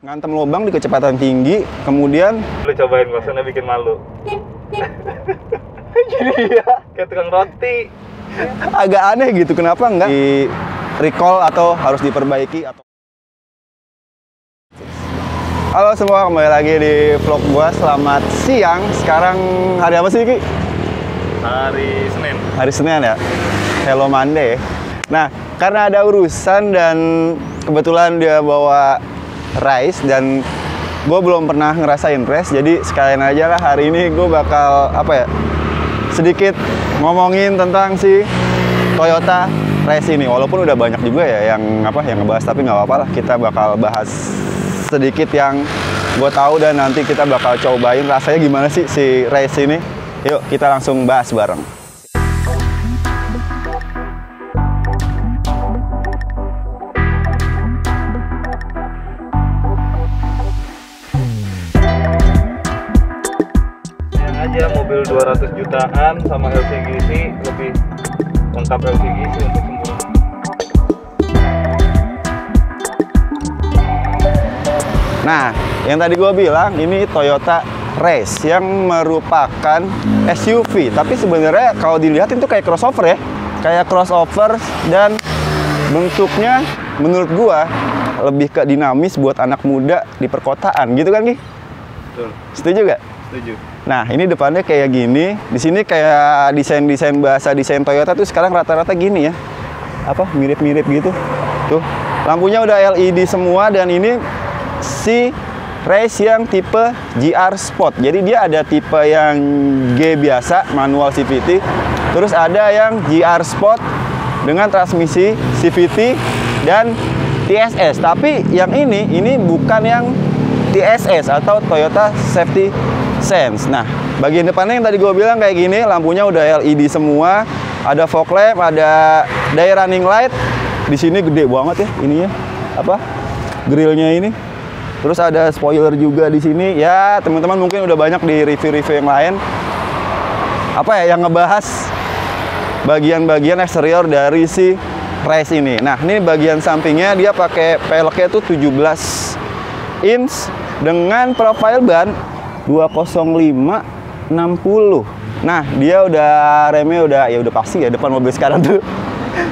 Ngantem lubang di kecepatan tinggi, kemudian lu cobain maksudnya bikin malu. Gini ya, kayak tukang roti. agak aneh gitu, kenapa nggak di recall atau harus diperbaiki atau... Halo semua, kembali lagi di vlog gua. Selamat siang. Sekarang hari apa sih, Ki? Hari Senin. Hari Senin ya? Hello Monday. Nah, karena ada urusan dan kebetulan dia bawa race dan gue belum pernah ngerasain race, jadi sekalian aja lah hari ini gue bakal sedikit ngomongin tentang si Toyota race ini. Walaupun udah banyak juga ya yang ngebahas, tapi nggak apa-apa lah, kita bakal bahas sedikit yang gue tahu dan nanti kita bakal cobain rasanya gimana sih si race ini. Yuk kita langsung bahas bareng. Aja mobil 200 jutaan sama LCGC, lebih lengkap LCGC untuk semua. Nah, yang tadi gue bilang ini Toyota Race yang merupakan SUV, tapi sebenarnya kalau dilihat itu kayak crossover ya, kayak crossover, dan bentuknya menurut gue lebih ke dinamis buat anak muda di perkotaan gitu kan, Ki? Betul. Setuju gak? Setuju. Nah, ini depannya kayak gini. Di sini kayak desain-desain bahasa desain Toyota tuh sekarang rata-rata gini ya. Mirip-mirip gitu. Tuh, lampunya udah LED semua dan ini si race yang tipe GR Sport. Jadi dia ada tipe yang G biasa, manual CVT. Terus ada yang GR Sport dengan transmisi CVT dan TSS. Tapi yang ini bukan yang TSS atau Toyota Safety Sense. Nah, bagian depannya yang tadi gue bilang kayak gini, lampunya udah LED semua, ada fog lamp, ada day running light. Di sini gede banget ya ininya, grillnya ini. Terus ada spoiler juga di sini. Ya, teman-teman mungkin udah banyak di review-review yang lain yang ngebahas bagian-bagian eksterior dari si race ini. Nah, ini bagian sampingnya dia pakai peleknya tuh 17 inch dengan profile ban 205/60. Nah, dia remnya udah pasti ya depan mobil sekarang tuh.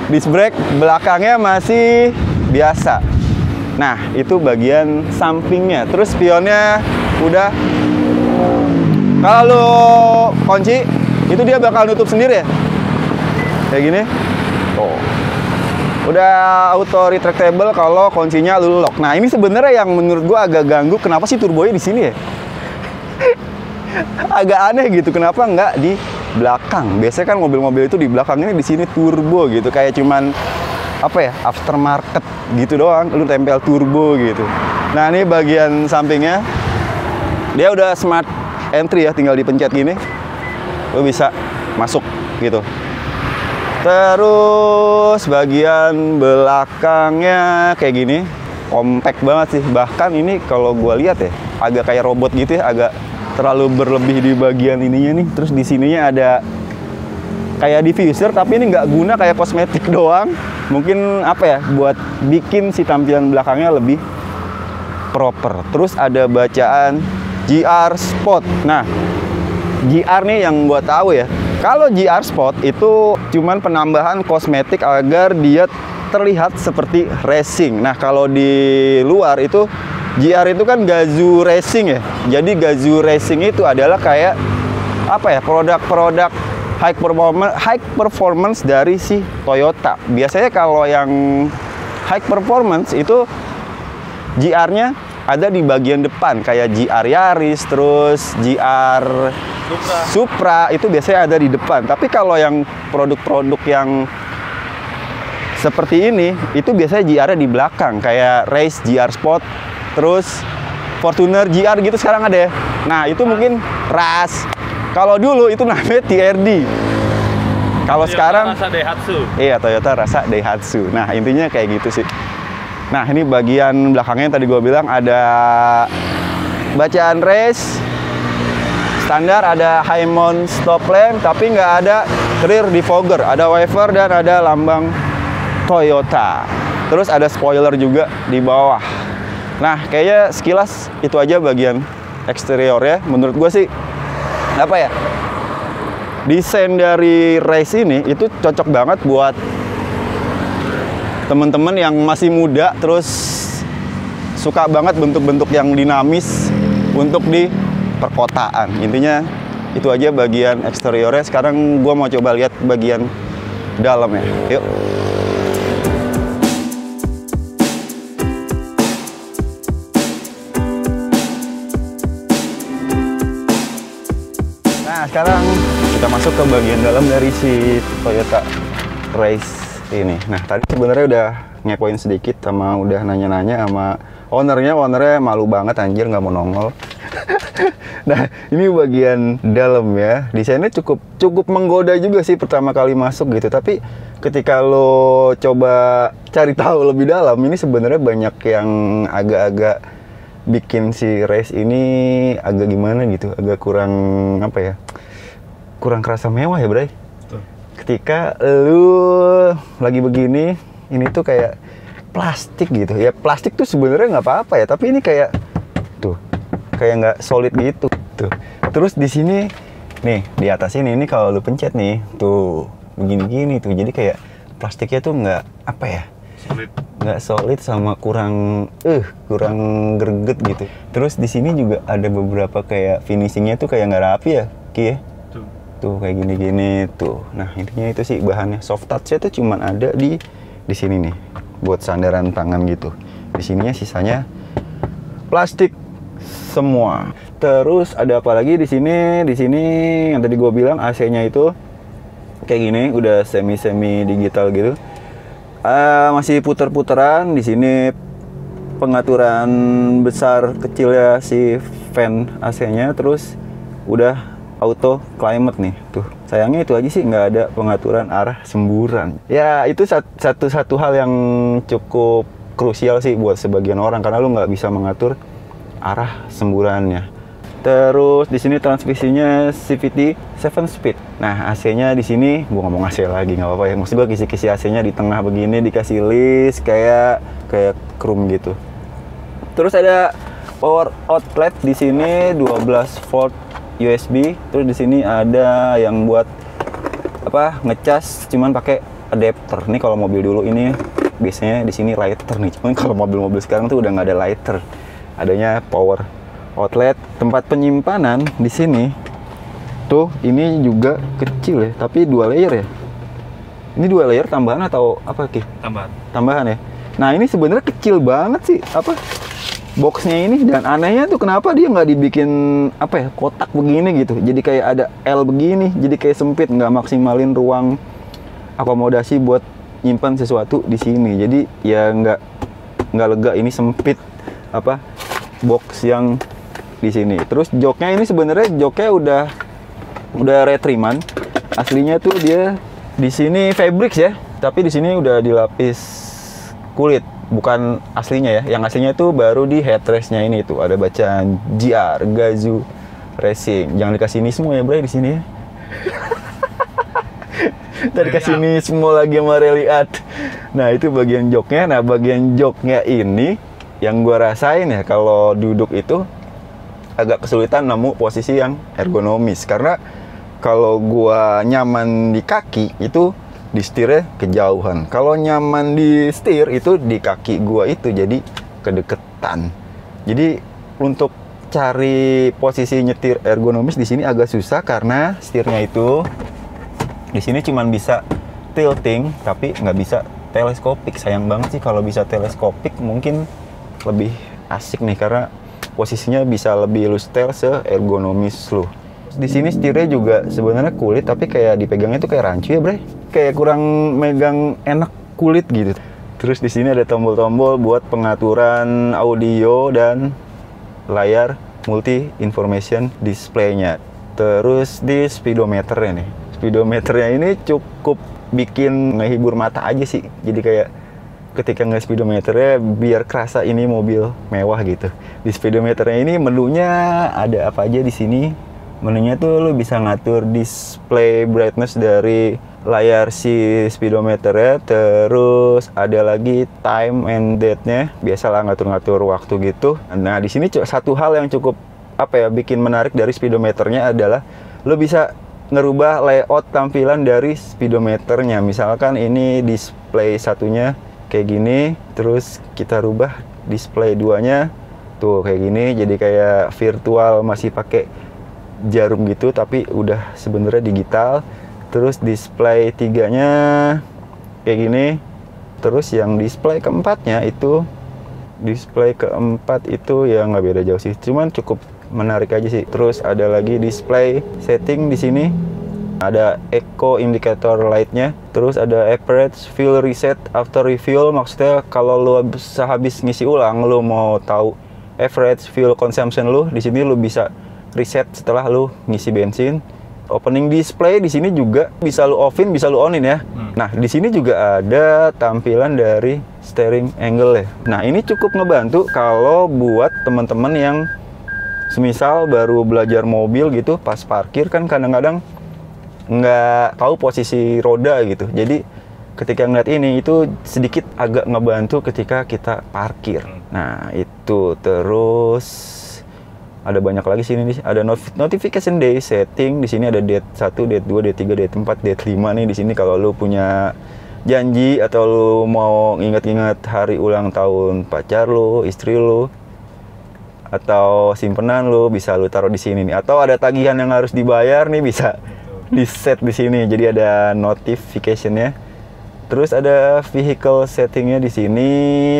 Disc brake, belakangnya masih biasa. Nah, itu bagian sampingnya. Terus spionnya udah, kalau lo kunci itu dia bakal nutup sendiri ya. Kayak gini. Tuh. Udah auto retractable kalau kuncinya lu lock. Nah, ini sebenarnya yang menurut gua agak ganggu, kenapa sih turbonya di sini ya? Agak aneh gitu, kenapa nggak di belakang? Biasanya kan mobil-mobil itu di belakangnya di sini turbo gitu, kayak cuman aftermarket gitu doang, lu tempel turbo gitu. Nah, ini bagian sampingnya dia udah smart entry ya, tinggal dipencet gini lu bisa masuk gitu. Terus bagian belakangnya kayak gini, compact banget sih. Bahkan ini kalau gua lihat ya, agak kayak robot gitu ya, agak terlalu berlebih di bagian ininya nih. Terus di sininya ada kayak diffuser, tapi ini nggak guna, kayak kosmetik doang. Mungkin buat bikin si tampilan belakangnya lebih proper. Terus ada bacaan GR Sport. Nah, GR nih yang gua tahu ya, kalau GR Sport itu cuman penambahan kosmetik agar dia terlihat seperti racing. Nah, kalau di luar itu GR itu kan Gazoo Racing ya. Jadi Gazoo Racing itu adalah kayak produk-produk high performance dari si Toyota. Biasanya kalau yang high performance itu GR-nya ada di bagian depan, kayak GR Yaris, terus GR Supra itu biasanya ada di depan. Tapi kalau yang produk-produk yang seperti ini, itu biasanya GR-nya di belakang, kayak Race GR Sport, terus Fortuner GR gitu sekarang ada ya. Nah, itu mungkin RAS. Kalau dulu itu namanya TRD. Kalau sekarang rasa Daihatsu. Iya, Toyota rasa Daihatsu. Nah, intinya kayak gitu sih. Nah, ini bagian belakangnya tadi gue bilang ada bacaan race standar, ada high mount stop lamp, tapi nggak ada rear defogger, ada wiper dan ada lambang Toyota. Terus ada spoiler juga di bawah. Nah, kayaknya sekilas itu aja bagian eksteriornya. Menurut gue sih, apa ya, desain dari race ini itu cocok banget buat teman-teman yang masih muda, terus suka banget bentuk-bentuk yang dinamis untuk di perkotaan. Intinya itu aja bagian eksteriornya. Sekarang gue mau coba lihat bagian dalamnya. Yuk. Nah, sekarang kita masuk ke bagian dalam dari si Toyota Race ini. Nah, tadi sebenarnya udah ngepoin sedikit sama udah nanya-nanya sama ownernya malu banget anjir, nggak mau nongol. Nah, ini bagian dalam ya. Desainnya cukup menggoda juga sih pertama kali masuk gitu. Tapi ketika lo coba cari tahu lebih dalam, ini sebenarnya banyak yang agak-agak bikin si race ini agak gimana gitu, agak kurang apa ya? Kurang kerasa mewah ya, Bray. Ketika lu lagi begini, ini tuh kayak plastik gitu. Ya plastik tuh sebenarnya nggak apa-apa ya, tapi ini kayak tuh kayak nggak solid gitu tuh. Terus di sini nih di atas ini kalau lu pencet nih tuh begini-gini tuh, jadi kayak plastiknya tuh nggak apa ya, nggak solid sama kurang greget gitu. Terus di sini juga ada beberapa kayak finishingnya tuh kayak nggak rapi ya, Ki ya? Tuh kayak gini-gini tuh. Nah, intinya itu sih bahannya soft touch-nya tuh cuman ada di sini nih buat sandaran tangan gitu. Di sininya sisanya plastik semua. Terus ada apa lagi di sini? Di sini yang tadi gue bilang AC-nya itu kayak gini, udah semi digital gitu. Masih puter-puteran. Di sini pengaturan besar kecilnya si fan AC-nya, terus udah auto climate nih tuh. Sayangnya itu aja sih, nggak ada pengaturan arah semburan. Ya itu satu hal yang cukup krusial sih buat sebagian orang, karena lu nggak bisa mengatur arah semburannya. Terus di sini transmisinya CVT 7 speed. Nah, AC-nya di sini, gua ngomong AC lagi nggak apa-apa ya. Maksud gua kisi-kisi AC-nya di tengah begini dikasih list kayak chrome gitu. Terus ada power outlet di sini 12 volt USB. Terus di sini ada yang buat apa, ngecas cuman pakai adapter. Nih kalau mobil dulu ini biasanya di sini lighter nih. Cuman kalau mobil-mobil sekarang tuh udah nggak ada lighter. Adanya power outlet. Tempat penyimpanan di sini tuh ini juga kecil ya, tapi 2 layer ya. Ini 2 layer tambahan atau apa, Ki? Tambahan ya. Nah, ini sebenarnya kecil banget sih apa boxnya ini, dan anehnya tuh kenapa dia nggak dibikin apa ya, kotak begini gitu. Jadi kayak ada L begini, jadi kayak sempit, nggak maksimalin ruang akomodasi buat nyimpan sesuatu di sini. Jadi ya nggak lega, ini sempit apa box yang di sini. Terus joknya ini sebenarnya joknya udah retriman. Aslinya tuh dia di sini fabrics ya, tapi di sini udah dilapis kulit. Bukan aslinya ya, yang aslinya itu baru di headrestnya ini tuh ada bacaan GR Gazoo Racing. Jangan dikasih Nismo ya, Bray, di sini ya. Tadi kasih Nismo lagi sama Reliat. Nah, itu bagian joknya. Nah, bagian joknya ini yang gua rasain ya, kalau duduk itu agak kesulitan nemu posisi yang ergonomis, karena kalau gua nyaman di kaki itu di setirnya kejauhan. Kalau nyaman di setir itu di kaki gua itu jadi kedeketan. Jadi untuk cari posisi nyetir ergonomis di sini agak susah, karena setirnya itu di sini cuman bisa tilting tapi nggak bisa teleskopik. Sayang banget sih, kalau bisa teleskopik mungkin lebih asik nih, karena posisinya bisa lebih lu setel se-ergonomis lu. Di sini setirnya juga sebenarnya kulit, tapi kayak dipegangnya tuh kayak rancu ya, Bre. Kayak kurang megang enak kulit gitu. Terus di sini ada tombol-tombol buat pengaturan audio dan layar multi information display-nya. Terus di speedometernya nih. Speedometernya ini cukup bikin ngehibur mata aja sih. Jadi kayak ketika nge-speedometernya biar kerasa ini mobil mewah gitu. Di speedometernya ini menunya ada apa aja di sini. Menunya tuh lu bisa ngatur display brightness dari layar si speedometernya, terus ada lagi time and date-nya. Biasalah ngatur-ngatur waktu gitu. Nah, di sini satu hal yang cukup bikin menarik dari speedometernya adalah lu bisa ngerubah layout tampilan dari speedometernya. Misalkan ini display satunya kayak gini, terus kita rubah display duanya tuh kayak gini, jadi kayak virtual, masih pakai jarum gitu tapi udah sebenarnya digital. Terus display tiganya kayak gini, terus yang display keempatnya itu ya nggak beda jauh sih, cuman cukup menarik aja sih. Terus ada lagi display setting di sini, ada eco indicator lightnya, terus ada average fuel reset after refuel. Maksudnya kalau lu sehabis ngisi ulang, lu mau tahu average fuel consumption lu, di sini lu bisa reset setelah lu ngisi bensin. Opening display di sini juga bisa lu offin, bisa lu onin ya. Nah, di sini juga ada tampilan dari steering angle ya. Nah, ini cukup ngebantu kalau buat teman-teman yang semisal baru belajar mobil gitu, pas parkir kan kadang-kadang nggak tahu posisi roda gitu. Jadi ketika ngeliat ini itu sedikit agak ngebantu ketika kita parkir. Nah, itu terus ada banyak lagi sini nih. Ada notification day setting di sini, ada date 1, date 2, date 3, date 4, date 5 nih di sini. Kalau lu punya janji atau lu mau ingat-ingat hari ulang tahun pacar lu, istri lu, atau simpenan lu, bisa lu taruh di sini nih. Atau ada tagihan yang harus dibayar nih, bisa di set di sini. Jadi ada notification-nya. Terus ada vehicle settingnya di sini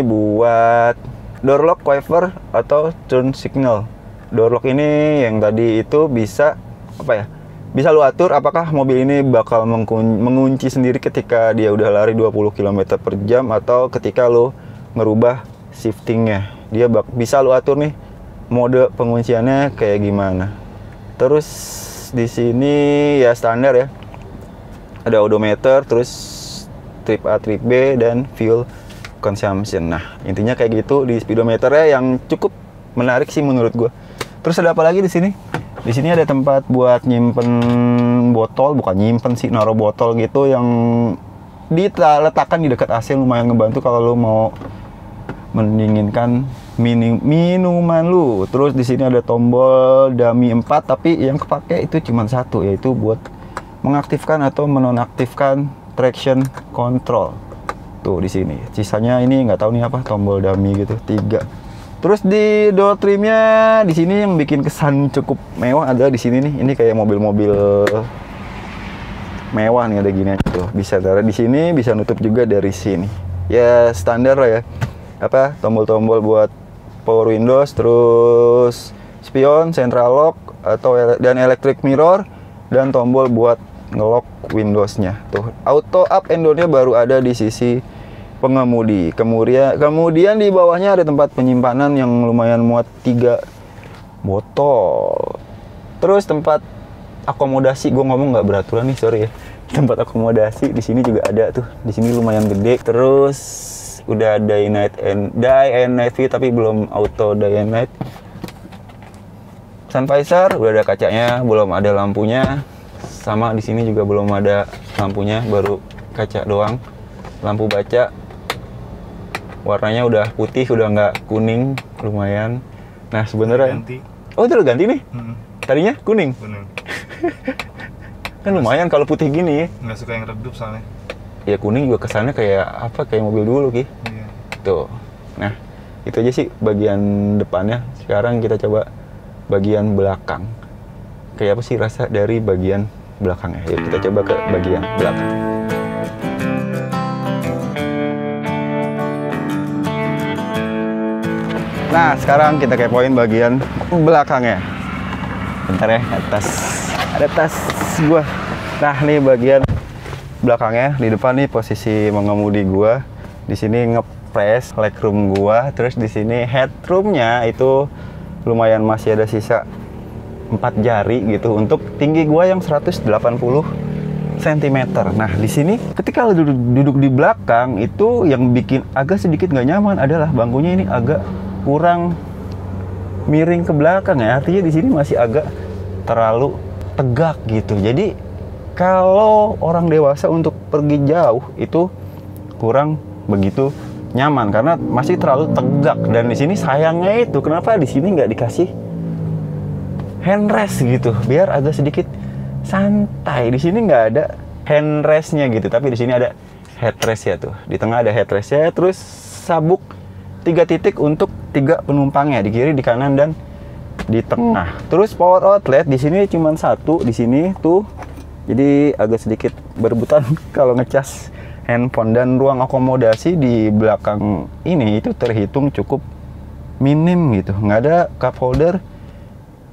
buat door lock, waiver, atau turn signal. Door lock ini yang tadi itu bisa bisa lu atur apakah mobil ini bakal mengunci sendiri ketika dia udah lari 20 km per jam, atau ketika lu ngerubah shiftingnya. Dia bisa lu atur nih mode pengunciannya kayak gimana. Terus di sini ya standar ya. Ada odometer, terus trip A, trip B, dan fuel consumption. Nah, intinya kayak gitu di speedometernya yang cukup menarik sih menurut gua. Terus ada apa lagi di sini? Di sini ada tempat buat nyimpen botol, bukan nyimpen sih, naruh botol gitu yang diletakkan di dekat AC, lumayan ngebantu kalau lu mau mendinginkan minuman lu. Terus di sini ada tombol dummy 4, tapi yang kepake itu cuma satu, yaitu buat mengaktifkan atau menonaktifkan traction control. Tuh di sini. Sisanya ini nggak tahu nih apa, tombol dummy gitu, 3. Terus di door trimnya di sini yang bikin kesan cukup mewah adalah di sini nih. Ini kayak mobil-mobil mewah nih, ada gini aja tuh. Bisa taruh di sini, bisa nutup juga dari sini. Ya standar lah ya. Tombol-tombol buat power windows, terus spion, central lock dan electric mirror, dan tombol buat ngelock windowsnya. Tuh, auto up and down-nya baru ada di sisi pengemudi. Kemudian di bawahnya ada tempat penyimpanan yang lumayan muat, 3 botol. Terus tempat akomodasi, gue ngomong nggak beraturan nih, sorry ya. Tempat akomodasi di sini juga ada tuh. Di sini lumayan gede. Terus udah day and night view, tapi belum auto day and night. Sun visor udah ada kacanya, belum ada lampunya. Sama di sini juga belum ada lampunya, baru kaca doang. Lampu baca warnanya udah putih, udah nggak kuning, lumayan. Nah sebenarnya oh itu udah ganti nih. Tadinya kuning. Kan lumayan kalau putih gini. Nggak suka yang redup soalnya. Ya kuning juga kesannya kayak mobil dulu Ki. Iya. Tuh. Nah itu aja sih bagian depannya. Sekarang kita coba bagian belakang. Kayak apa sih rasa dari bagian belakangnya? Yuk kita coba ke bagian belakang. Nah, sekarang kita kepoin bagian belakangnya. Bentar ya, ada tas gua. Nah, nih bagian belakangnya. Di depan nih posisi mengemudi gua. Di sini ngepres legroom gua, terus di sini headroomnya itu lumayan masih ada sisa 4 jari gitu untuk tinggi gua yang 180 cm. Nah, di sini ketika lu duduk di belakang itu yang bikin agak sedikit nggak nyaman adalah bangkunya ini agak kurang miring ke belakang ya. Artinya di sini masih agak terlalu tegak gitu. Jadi kalau orang dewasa untuk pergi jauh itu kurang begitu nyaman karena masih terlalu tegak. Dan di sini sayangnya itu kenapa di sini nggak dikasih handrest gitu, biar agak sedikit santai. Di sini nggak ada handrestnya gitu, tapi di sini ada headrest ya tuh. Di tengah ada headrestnya, terus sabuk 3 titik untuk 3 penumpangnya di kiri, di kanan, dan di tengah. Terus power outlet di sini cuma 1 di sini tuh, jadi agak sedikit berebutan kalau ngecas handphone. Dan ruang akomodasi di belakang ini itu terhitung cukup minim gitu, nggak ada cup holder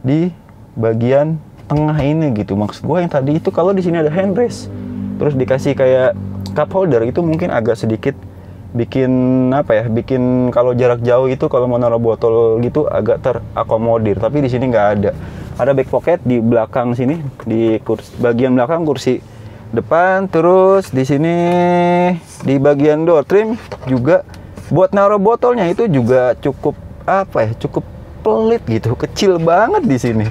di bagian tengah ini gitu. Maksud gue yang tadi itu kalau di sini ada handrest terus dikasih kayak cup holder itu mungkin agak sedikit bikin apa ya, bikin kalau jarak jauh itu kalau mau naruh botol gitu agak terakomodir. Tapi di sini nggak ada. Ada back pocket di belakang sini, di kursi bagian belakang kursi depan. Terus di sini di bagian door trim juga buat naruh botolnya itu juga cukup apa ya, cukup pelit gitu, kecil banget di sini.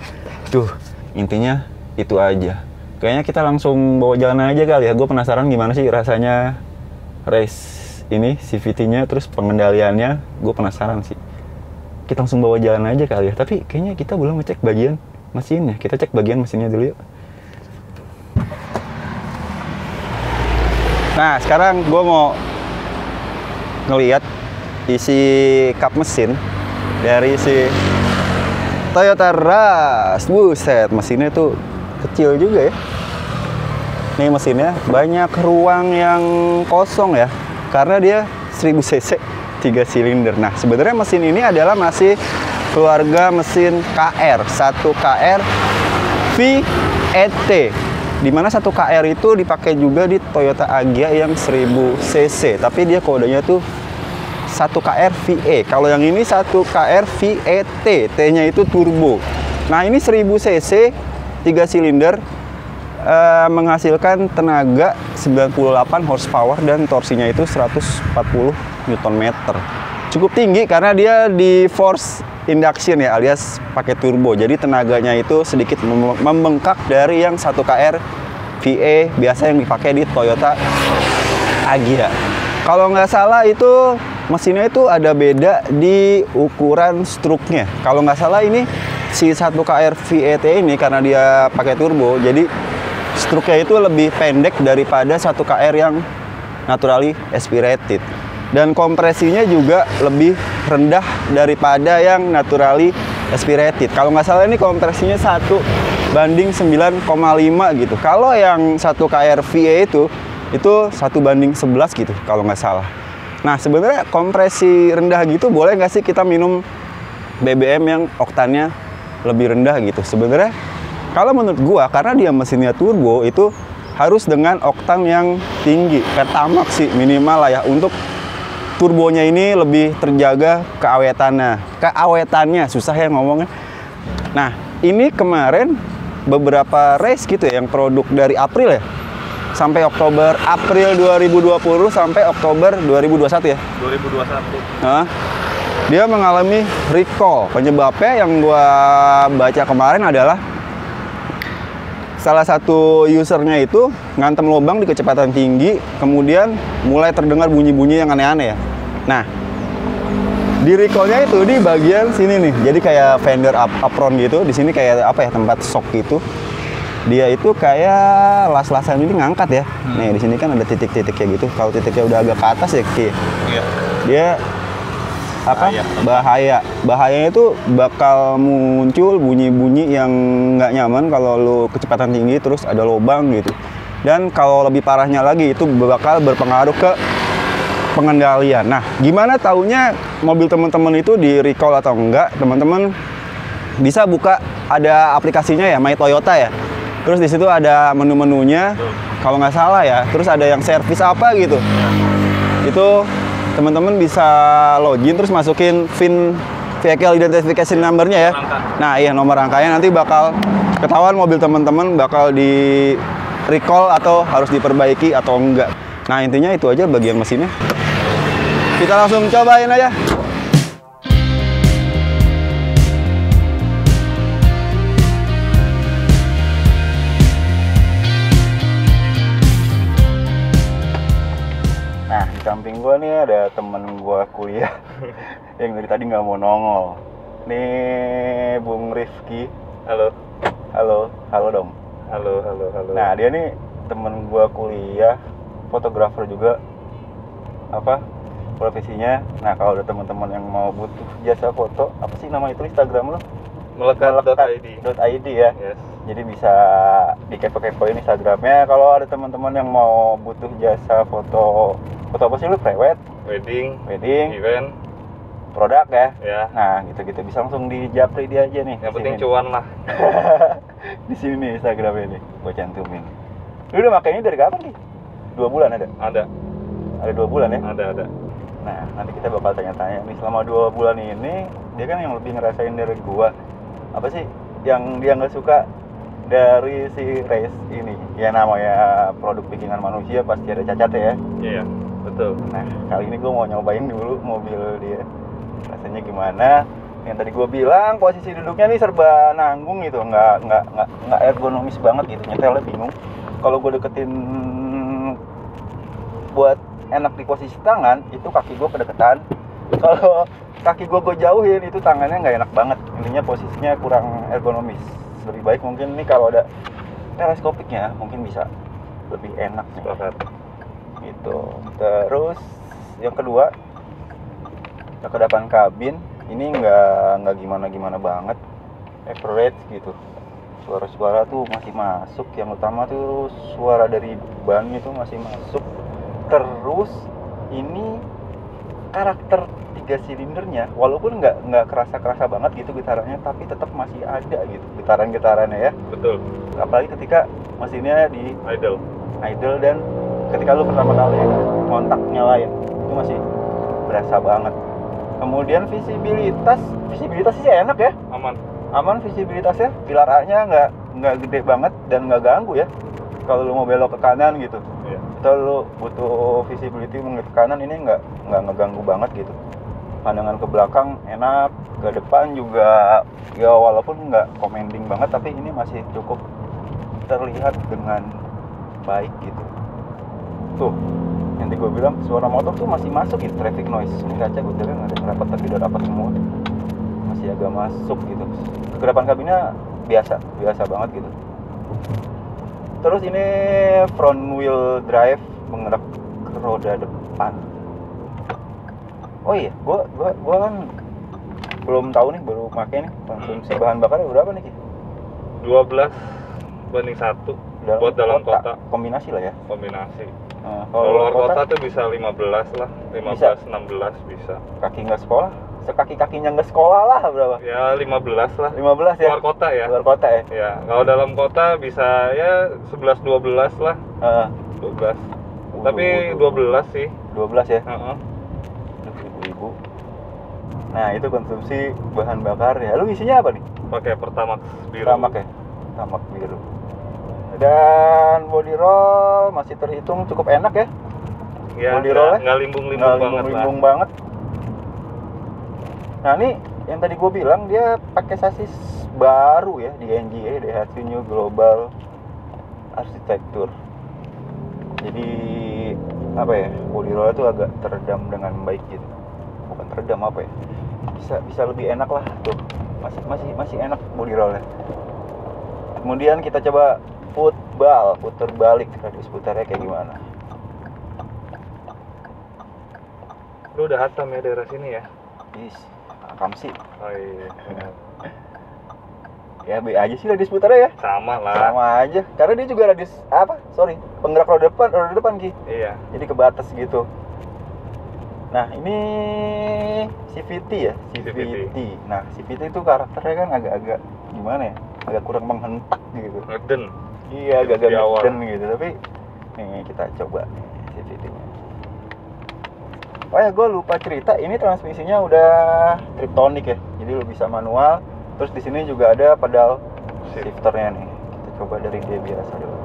Tuh, intinya itu aja. Kayaknya kita langsung bawa jalan aja kali ya. Gue penasaran gimana sih rasanya race ini, CVT-nya, terus pengendaliannya. Gue penasaran sih. Kita langsung bawa jalan aja kali ya. Tapi kayaknya kita belum ngecek bagian mesinnya. Kita cek bagian mesinnya dulu yuk. Nah, sekarang gue mau ngeliat isi kap mesin dari si Toyota Rush. Buset, mesinnya tuh kecil juga ya. Nih mesinnya banyak ruang yang kosong ya, karena dia 1000 cc 3 silinder. Nah, sebenarnya mesin ini adalah masih keluarga mesin KR, 1 KR VET, dimana 1 KR itu dipakai juga di Toyota Agya yang 1000 cc, tapi dia kodenya tuh 1 KR VE. Kalau yang ini 1 KR VET, T-nya itu turbo. Nah, ini 1000 cc 3 silinder, menghasilkan tenaga 98 horsepower dan torsinya itu 140 Nm. Cukup tinggi karena dia di force induction ya, alias pakai turbo. Jadi tenaganya itu sedikit membengkak dari yang 1 KR VE biasa yang dipakai di Toyota Agya. Kalau nggak salah itu mesinnya itu ada beda di ukuran struknya. Kalau nggak salah ini si 1 KR VET ini karena dia pakai turbo, jadi struknya itu lebih pendek daripada 1 KR yang naturally aspirated. Dan kompresinya juga lebih rendah daripada yang naturally aspirated. Kalau nggak salah ini kompresinya 1:9,5 gitu. Kalau yang 1 KR VE itu 1:11 gitu kalau nggak salah. Nah, sebenarnya kompresi rendah gitu boleh nggak sih kita minum BBM yang oktannya lebih rendah gitu? Sebenarnya kalau menurut gua, karena dia mesinnya turbo, itu harus dengan oktan yang tinggi, Pertamax sih minimal lah ya, untuk turbonya ini lebih terjaga keawetannya, susah ya ngomongnya. Nah, ini kemarin beberapa race gitu ya, yang produk dari April ya, sampai April 2020 sampai Oktober 2021 ya? 2021. Nah, dia mengalami recall. Penyebabnya yang gua baca kemarin adalah salah satu usernya itu ngantem lubang di kecepatan tinggi, kemudian mulai terdengar bunyi-bunyi yang aneh-aneh ya. Nah, di recallnya itu di bagian sini nih, jadi kayak fender apron gitu. Di sini kayak apa ya, tempat shock gitu. Dia itu kayak las-lasan ini ngangkat ya. Nih di sini kan ada titik-titik kayak gitu. Kalau titiknya udah agak ke atas ya, dia apa? Bahayanya itu bakal muncul bunyi-bunyi yang nggak nyaman kalau lu kecepatan tinggi terus ada lubang gitu. Dan kalau lebih parahnya lagi itu bakal berpengaruh ke pengendalian. Nah, gimana taunya mobil teman-teman itu di recall atau enggak? Teman-teman bisa buka, ada aplikasinya ya, My Toyota ya. Terus di situ ada menu-menunya, kalau nggak salah ya. Terus ada yang servis apa gitu. Itu teman-teman bisa login terus masukin VIN, vehicle identification number-nya ya. Nah, iya, nomor rangkanya nanti bakal ketahuan mobil teman-teman bakal di recall atau harus diperbaiki atau enggak. Nah, intinya itu aja bagian mesinnya. Kita langsung cobain aja. samping gua nih ada temen gua kuliah yang dari tadi nggak mau nongol. Nih Bung Rifki. Halo. Halo dong. Halo. Nah dia nih temen gua kuliah, fotografer juga. Apa profesinya? Nah kalau ada teman-teman yang mau butuh jasa foto, apa sih nama itu Instagram lo? Melekat.id ya. Yes. Jadi bisa dikepo-kepoin Instagramnya. Kalau ada teman-teman yang mau butuh jasa foto apa sih lu? Prewed, Wedding, wedding, event, produk ya. ya. Nah gitu-gitu bisa langsung di japri dia aja nih. Yang di penting sini. cuan lah. Di sini nih Instagramnya nih, gua cantumin. Lu udah makainya dari kapan nih? 2 bulan ada? Ada 2 bulan ya? Ada. Nah nanti kita bakal tanya-tanya nih selama 2 bulan ini dia kan yang lebih ngerasain dari gua. Apa sih yang dia nggak suka dari si race ini? Ya namanya produk bikinan manusia pasti ada cacatnya ya. Iya, betul. Nah kali ini gue mau nyobain dulu mobil dia rasanya gimana. Yang tadi gue bilang posisi duduknya nih serba nanggung gitu, nggak ergonomis banget gitu, nyetelnya bingung. Kalau gue deketin buat enak di posisi tangan itu kaki gue kedeketan. Kalau kaki gue jauhin itu tangannya nggak enak banget, intinya posisinya kurang ergonomis. Lebih baik mungkin nih kalau ada teleskopiknya mungkin bisa lebih enak nih. Sepakat. Gitu. Terus yang kedua kedepan kabin ini nggak gimana banget, average gitu. Suara-suara tuh masih masuk. Yang utama tuh suara dari ban itu masih masuk. Terus ini karakter 3 silindernya walaupun nggak kerasa banget gitu getarannya, tapi tetap masih ada gitu getarannya ya. Betul. Apalagi ketika mesinnya di Idle. dan ketika lu pertama kali kontak nyalain itu masih berasa banget. Kemudian visibilitas sih enak ya, aman visibilitasnya. Pilar A-nya nggak gede banget dan nggak ganggu ya kalau lu mau belok ke kanan gitu. Iya. Kalau lu butuh visibility ke kanan ini nggak ngeganggu banget gitu. Pandangan ke belakang enak, ke depan juga ya walaupun nggak commanding banget tapi ini masih cukup terlihat dengan baik gitu. Tuh, yang tadi gue bilang suara motor tuh masih masuk gitu, traffic noise. Ini kaca gue bilang nggak ada yang rapat tapi udah rapat semua. Masih agak masuk gitu. Kedepan kabinnya biasa banget gitu. Terus ini front wheel drive menggerak ke roda depan. Oh iya, gua kan belum tahu nih, baru pakai nih. Konsumsi bahan bakarnya berapa nih Ki? 12:1 buat dalam kota. Kombinasi lah ya. Kombinasi. Nah, Kalau luar kota tuh bisa 15 lah, 15-16 bisa. Kaki nggak sekolah? Sekaki-kakinya nggak sekolah lah berapa? Ya 15 lah. 15 ya? Luar kota ya? Luar kota ya? Ya, kalau dalam kota bisa ya 11-12 lah. 12. Tapi 12 sih. 12 ya? Heeh. Ibu. Nah itu konsumsi bahan bakar ya. Lu isinya apa nih? Pakai Pertamax biru. Pertamax biru. Dan body roll masih terhitung cukup enak ya. Ya, body roll nggak limbung banget. Nah ini yang tadi gue bilang dia pakai sasis baru ya di NGA, Daihatsu New Global Architecture. Jadi apa ya, body roll itu agak teredam dengan baik gitu. Bukan teredam apa ya, bisa lebih enak lah tuh. Masih enak body rollnya. Kemudian kita coba puter balik, radius putarnya kayak gimana. Lu udah hatam ya daerah sini ya? Is, kamsi. Oh iya. Ya B aja sih radius putarnya ya. Sama lah. Sama aja. Karena dia juga radius penggerak roda depan Ki. Iya. Jadi ke batas gitu. Nah, ini CVT ya, CVT. Nah, CVT itu karakternya kan agak gimana ya? Agak kurang menghentak gitu. Ngeden. Iya, agak ngeden gitu. Tapi nih kita coba nih CVT-nya. Oh ya, gue lupa cerita, ini transmisinya udah Triptonic ya. Jadi lu bisa manual. Terus di sini juga ada pedal shifternya nih. Kita coba dari dia biasa dulu.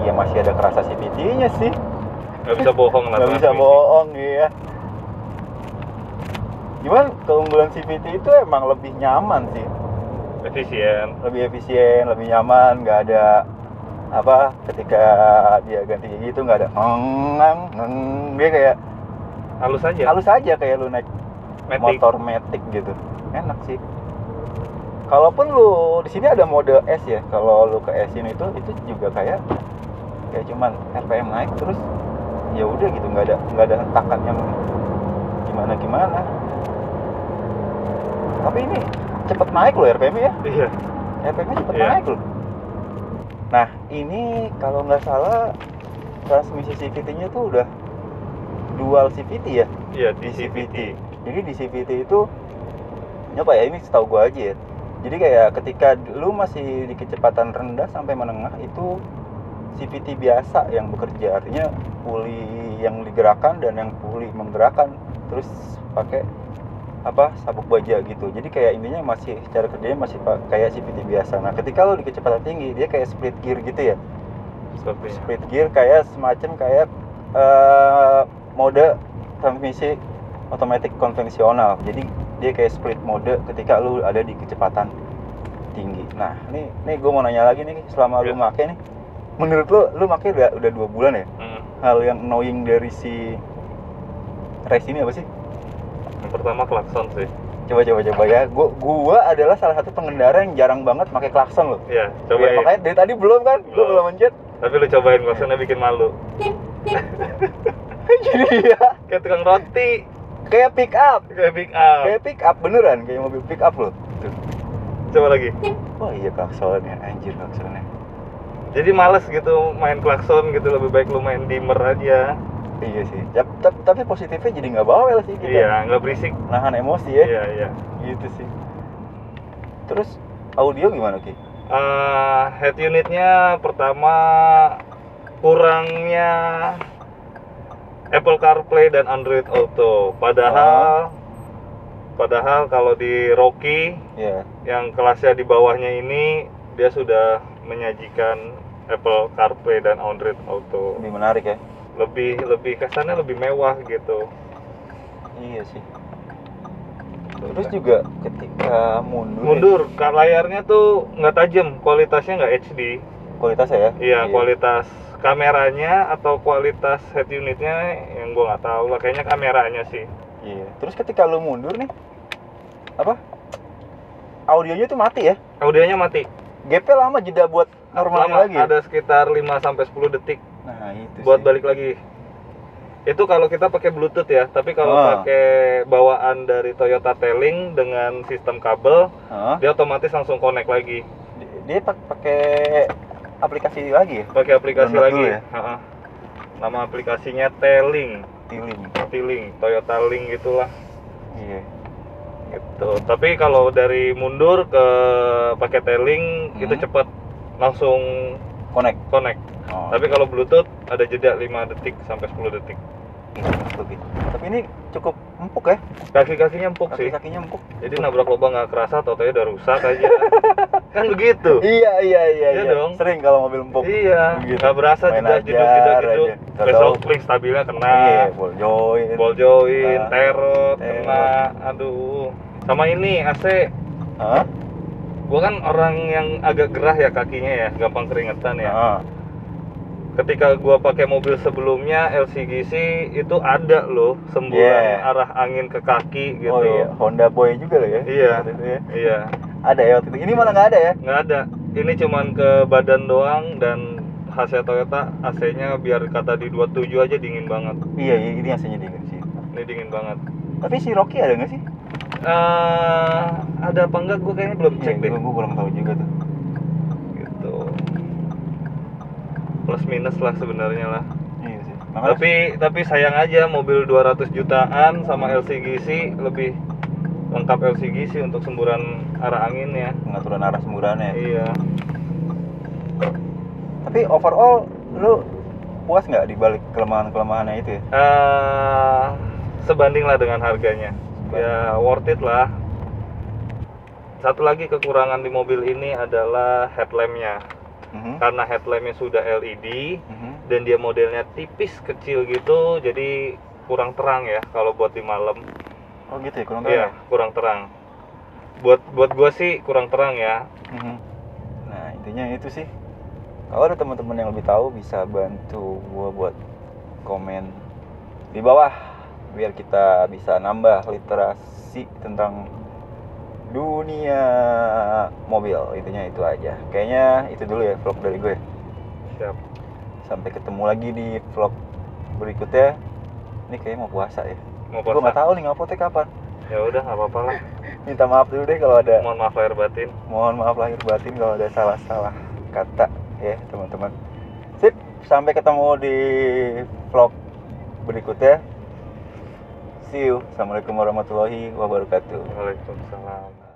Iya, masih ada kerasa CVT-nya sih. Nggak bisa bohong lah. Nggak bisa bohong, iya. Cuman keunggulan CVT itu emang lebih nyaman sih. Efisien. Lebih efisien, lebih nyaman, nggak ada apa ketika dia ganti gigi itu nggak ada dia kayak Halus aja. halus aja kayak lu naik Matic. motor Matic gitu. Enak sih. Kalaupun lu di sini ada mode S ya, kalau lu ke S ini itu juga kayak cuman RPM naik terus ya udah gitu, nggak ada hentakan yang gimana. Tapi ini cepet naik loh RPM ya. Iya. RPM-nya cepet Iya. naik loh. Nah ini kalau nggak salah transmisi CVT-nya tuh udah dual CVT ya. Iya, Di di CVT. Jadi di CVT itu nyoba ya, ini setahu gua aja ya. Jadi kayak ketika lu masih di kecepatan rendah sampai menengah itu CVT biasa yang bekerja, artinya puli yang digerakkan dan yang puli menggerakkan, terus pakai apa sabuk baja gitu. Jadi kayak intinya masih secara kerjanya masih kayak CVT biasa. Nah ketika lu di kecepatan tinggi dia kayak split gear gitu ya. Sepertinya. Split gear kayak semacam kayak mode transmisi otomatis konvensional. Jadi dia kayak split mode ketika lu ada di kecepatan tinggi. Nah, nih gue mau nanya lagi nih, selama lu make nih, menurut lu make udah 2 bulan ya? Hal yang annoying dari si race ini apa sih? Yang pertama klakson sih. Coba ya. Gua adalah salah satu pengendara yang jarang banget pakai klakson loh. Iya, Ya, cobain. makanya dari tadi belum kan? Gua belum mencet. Tapi lu cobain klaksonnya bikin malu. Jadi ya Kayak tukang roti, kayak pick up. kayak pick up. Kayak pick up beneran, kayak mobil pick up loh. Tuh. Coba lagi. Oh iya klaksonnya, anjir klaksonnya. Jadi males gitu main klakson gitu, lebih baik lu main dimmer aja. Iya sih. Tapi positifnya jadi nggak bawel sih kita. Iya, nggak berisik. Nahan emosi ya. Iya. Gitu sih. Terus audio gimana Ki? Head unitnya pertama kurangnya Apple CarPlay dan Android Auto. Padahal kalau di Rocky Iya. yang kelasnya di bawahnya ini dia sudah menyajikan Apple CarPlay dan Android Auto. Lebih menarik ya. Lebih kesannya lebih mewah gitu. Iya sih. Terus juga ketika Mundur, layarnya tuh nggak tajam, kualitasnya nggak HD. kualitasnya ya. Iya, kualitas kameranya atau kualitas head unitnya yang gua nggak tahu lah, kayaknya kameranya sih. Iya. Terus ketika lu mundur nih, apa? Audionya tuh mati ya? Audionya mati. Gapnya lama jeda buat normalnya Lama, lagi ya? ada sekitar 5 sampai 10 detik Nah itu buat sih. balik lagi. Itu kalau kita pakai Bluetooth ya, tapi kalau Ah. pakai bawaan dari Toyota T-Link dengan sistem kabel, Hah? dia otomatis langsung connect lagi. Dia pakai aplikasi lagi ya? Pakai aplikasi Download lagi. dulu ya? Ha-ha. Nama aplikasinya T-Link, T-Link. Toyota Link gitulah. Iya. Gitu. Tapi kalau dari mundur ke pakai T-Link itu cepat, langsung connect. Oh. Tapi kalau Bluetooth ada jeda 5 detik sampai 10 detik. Lebih. Tapi ini cukup empuk ya? Kaki-kakinya empuk sih. Kaki-kakinya empuk. Jadi nabrak lubang nggak kerasa, tau-tau udah rusak aja. Kan begitu. Iya Iya dong. Sering kalau mobil empuk. Iya, Begitu. nggak berasa Main jeduk. aja. Besok ring stabilnya kena. Iya, ball join. Ball terot, Terot. kena. Aduh. Sama ini AC. Hah? Gua kan orang yang agak gerah ya kakinya ya, gampang keringetan ya. Ah. Ketika gua pakai mobil sebelumnya LCGC itu ada loh semburan arah angin ke kaki gitu. Oh iya, Honda Boy juga loh ya. Iya. Waktu itu ya. Iya. Ada ya waktu itu. Ini malah nggak ada ya? Nggak ada. Ini cuman ke badan doang dan khasnya Toyota AC-nya biar kata di 27 aja dingin banget. Iya, ini aslinya dingin sih. Ini dingin banget. Tapi si Rocky ada nggak sih? Ada apa enggak? Gue kayaknya belum cek deh. Gue kurang tahu juga tuh. Gitu. Plus minus lah sebenarnya lah. Iya sih. Makanya Tapi sayang aja mobil 200 jutaan sama LCGC lebih lengkap LCGC untuk semburan arah angin ya. pengaturan arah semburannya. Iya. Tapi overall lu puas nggak dibalik kelemahan-kelemahannya itu ya? Sebanding lah dengan harganya. Ya worth it lah. Satu lagi kekurangan di mobil ini adalah headlampnya. Karena headlampnya sudah LED dan dia modelnya tipis kecil gitu, jadi kurang terang ya kalau buat di malam. Oh gitu ya, kurang terang. Iya, kurang terang. Buat gua sih kurang terang ya. Nah intinya itu sih. Kalau ada teman-teman yang lebih tahu bisa bantu gua buat komen di bawah biar kita bisa nambah literasi tentang dunia mobil. Intinya itu aja. Kayaknya itu dulu ya vlog dari gue. Siap. Sampai ketemu lagi di vlog berikutnya. Ini kayaknya mau puasa ya. Mau Gue puasa? nggak tahu nih nguploadnya kapan. Ya udah, nggak apa-apa lah. Minta maaf dulu deh kalau ada. Mohon maaf lahir batin. Mohon maaf lahir batin kalau ada salah-salah kata ya teman-teman. Sip, sampai ketemu di vlog berikutnya. See you. Assalamualaikum warahmatullahi wabarakatuh. Waalaikumsalam.